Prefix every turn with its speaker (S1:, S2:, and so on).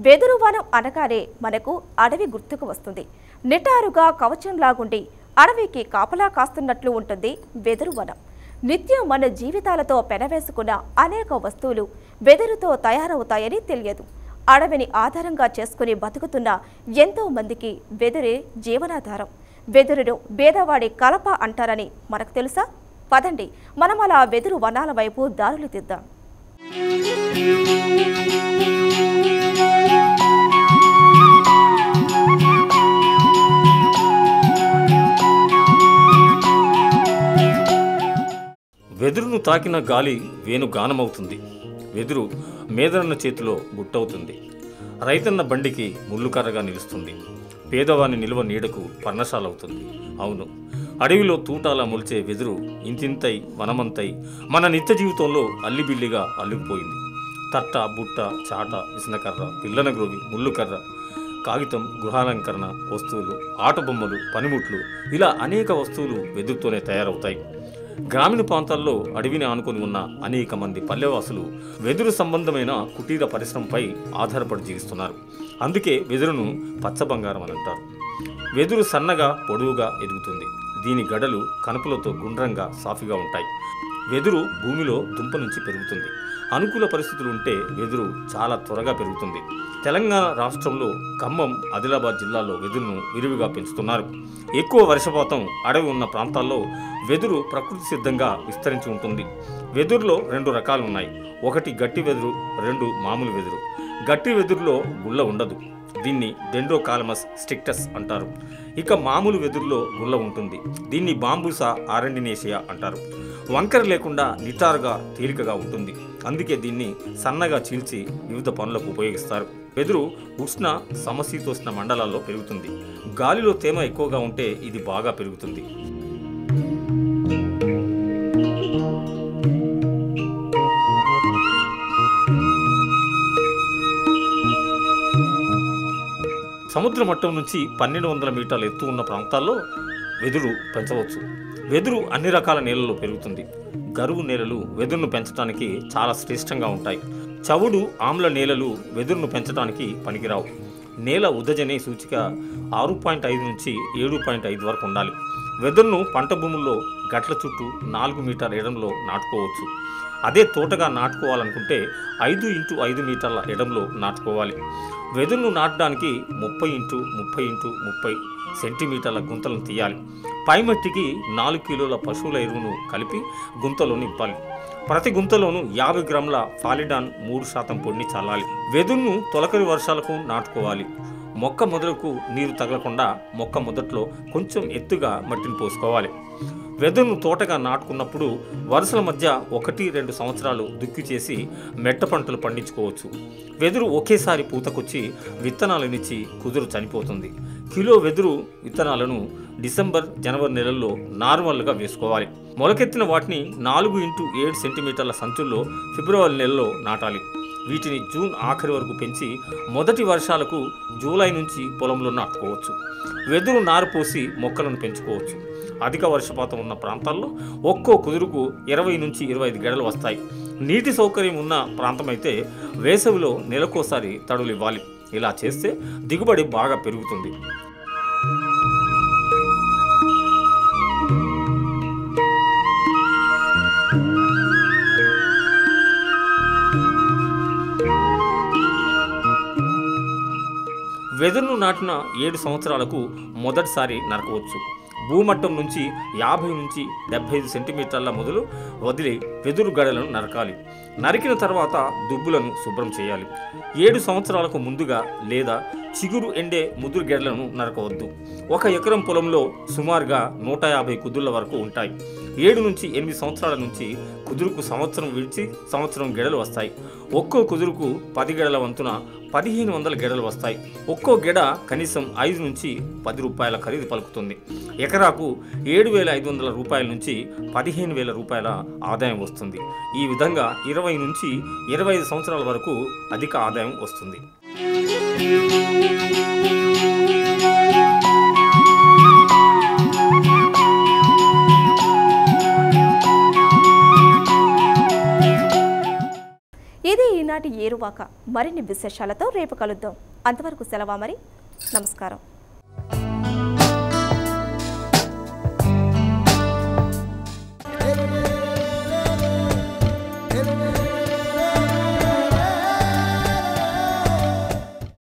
S1: వెదురు వనం అనగానే మనకు అడవి గుర్తుకు వస్తుంది. నిటారుగా కవచంలాగుండి అడవికి కాపలా కాస్తున్నట్లు ఉంటుంది వెదురు వనం. నిత్యం మన జీవితాలతో పెనవేసుకున్న అనేక వస్తువులు వెదురుతో తయారవుతాయని తెలియదు. అడవిని ఆధారంగా చేసుకుని బతుకుతున్న ఎంతో మందికి వెదురే జీవనాధారం. వెదురును పేదవాడి కలప అంటారని మనకు తెలుసా? పదండి, మనం అలా వెదురు వనాల వైపు దారులు తీద్దాం.
S2: వెదురును తాకిన గాలి వేణుగానమవుతుంది. వెదురు మేదరన్న చేతిలో బుట్టవుతుంది. రైతన్న బండికి ముళ్ళుకర్రగా నిలుస్తుంది. పేదవాని నిల్వ నీడకు పర్ణశాలవుతుంది. అవును, అడవిలో తూటాలా మొలిచే వెదురు ఇంతింతై వనమంతై మన నిత్య జీవితంలో అల్లిబిల్లిగా అల్లుకుపోయింది. తట్ట, బుట్ట, చాట, విసనకర్ర, పిల్లన గ్రోవి, ముళ్ళుకర్ర, కాగితం, గృహాలంకరణ వస్తువులు, ఆట బొమ్మలు, పనిముట్లు, ఇలా అనేక వస్తువులు వెదురుతోనే తయారవుతాయి. గ్రామీణ ప్రాంతాల్లో అడవిని ఆనుకొని ఉన్న అనేక మంది పల్లెవాసులు వెదురు సంబంధమైన కుటీర పరిశ్రమపై ఆధారపడి జీవిస్తున్నారు. అందుకే వెదురును పచ్చ బంగారం అని అంటారు. వెదురు సన్నగా పొడవుగా ఎదుగుతుంది. దీని గడలు కనుపులతో గుండ్రంగా సాఫీగా ఉంటాయి. వెదురు భూమిలో దుంప నుంచి పెరుగుతుంది. అనుకూల పరిస్థితులు ఉంటే వెదురు చాలా త్వరగా పెరుగుతుంది. తెలంగాణ రాష్ట్రంలో ఖమ్మం, ఆదిలాబాద్ జిల్లాల్లో వెదురును విరివిగా పెంచుతున్నారు. ఎక్కువ వర్షపాతం అడవి ఉన్న ప్రాంతాల్లో వెదురు ప్రకృతి సిద్ధంగా విస్తరించి ఉంటుంది. వెదురులో 2 రకాలు ఉన్నాయి. ఒకటి గట్టి వెదురు, 2 మామూలు వెదురు. గట్టి వెదురులో గుళ్ళ ఉండదు. దీన్ని డెండ్రోకాలమస్ స్ట్రిక్టస్ అంటారు. ఇక మామూలు వెదురులో గుళ్ళ ఉంటుంది. దీన్ని బాంబూసా ఆరెండినేషియా అంటారు. వంకర లేకుండా నిటారుగా తేలికగా ఉంటుంది. అందుకే దీన్ని సన్నగా చీల్చి వివిధ పనులకు ఉపయోగిస్తారు. వెదురు ఉష్ణ సమశీతోష్ణ మండలాల్లో పెరుగుతుంది. గాలిలో తేమ ఎక్కువగా ఉంటే ఇది బాగా పెరుగుతుంది. సముద్ర మట్టం నుంచి 1200 మీటర్ల ఎత్తు ఉన్న ప్రాంతాల్లో వెదురు పెంచవచ్చు. వెదురు అన్ని రకాల నేలల్లో పెరుగుతుంది. గరువు నేలలు వెదురును పెంచడానికి చాలా శ్రేష్టంగా ఉంటాయి. చవుడు, ఆమ్ల నేలలు వెదురును పెంచడానికి పనికిరావు. నేల ఉదజనే సూచిక 6.5 నుంచి 7.5 వరకు ఉండాలి. వెదురును పంట భూముల్లో గట్ల చుట్టూ 4 మీటర్ల ఎడంలో నాటుకోవచ్చు. అదే తోటగా నాటుకోవాలనుకుంటే 5 x 5 మీటర్ల ఎడంలో నాటుకోవాలి. వెదురును నాటడానికి 30 x 30 x 30 సెంటీమీటర్ల గుంతలను తీయాలి. పై మట్టికి 4 కిలోల పశువుల ఎరువును కలిపి గుంతలో నింపాలి. ప్రతి గుంతలోనూ 50 గ్రాముల ఫాలిడాన్ 3% పొడిని చల్లాలి. వెదురును తొలకరి వర్షాలకు నాటుకోవాలి. మొక్క మొదలకు నీరు తగలకుండా మొక్క మొదట్లో కొంచెం ఎత్తుగా మట్టిని పోసుకోవాలి. వెదురును తోటగా నాటుకున్నప్పుడు వరుసల మధ్య 1-2 సంవత్సరాలు దుక్కి చేసి మెట్ట పంటలు పండించుకోవచ్చు. వెదురు ఒకేసారి పూతకొచ్చి విత్తనాలనిచ్చి కుదురు చనిపోతుంది. కిలో వెదురు విత్తనాలను డిసెంబర్, జనవరి నెలల్లో నార్మల్గా వేసుకోవాలి. మొలకెత్తిన వాటిని 4 x 7 సెంటీమీటర్ల సంచుల్లో ఫిబ్రవరి నెలలో నాటాలి. వీటిని జూన్ ఆఖరి వరకు పెంచి మొదటి వర్షాలకు జూలై నుంచి పొలంలో నాటుకోవచ్చు. వెదురు నారు పోసి మొక్కలను పెంచుకోవచ్చు. అధిక వర్షపాతం ఉన్న ప్రాంతాల్లో ఒక్కో కుదురుకు 20 నుంచి 25 గెడలు వస్తాయి. నీటి సౌకర్యం ఉన్న ప్రాంతమైతే వేసవిలో నెలకోసారి తడులు ఇవ్వాలి. ఇలా చేస్తే దిగుబడి బాగా పెరుగుతుంది. వెదురును నాటిన 7 సంవత్సరాలకు మొదటిసారి నరకవచ్చు. భూమట్టం నుంచి 50 నుంచి 75 సెంటీమీటర్ల మొదలు వదిలి వెదురు గడలను నరకాలి. నరికిన తర్వాత దుబ్బులను శుభ్రం చేయాలి. 7 సంవత్సరాలకు ముందుగా లేదా చిగురు ఎండే ముదురు గెడలను నరకవద్దు. 1 ఎకరం పొలంలో సుమారుగా 150 కుదుర్ల వరకు ఉంటాయి. 7 నుంచి 8 సంవత్సరాల నుంచి కుదురుకు సంవత్సరం విడిచి సంవత్సరం గెడలు వస్తాయి. ఒక్కో కుదురుకు 10 గెడల వంతున 1500 గెడలు వస్తాయి. ఒక్కో గెడ కనీసం 5 నుంచి 10 రూపాయల ఖరీదు పలుకుతుంది. ఎకరాకు 7,500 రూపాయల నుంచి 15,000 రూపాయల ఆదాయం వస్తుంది. ఈ విధంగా 20 నుంచి 25 సంవత్సరాల వరకు అధిక ఆదాయం వస్తుంది.
S1: ఇది ఈనాటి ఏరువాక మరిన్ని విశేషాలతో రేపు కలుద్దాం. అంతవరకు సెలవు మరి. నమస్కారం.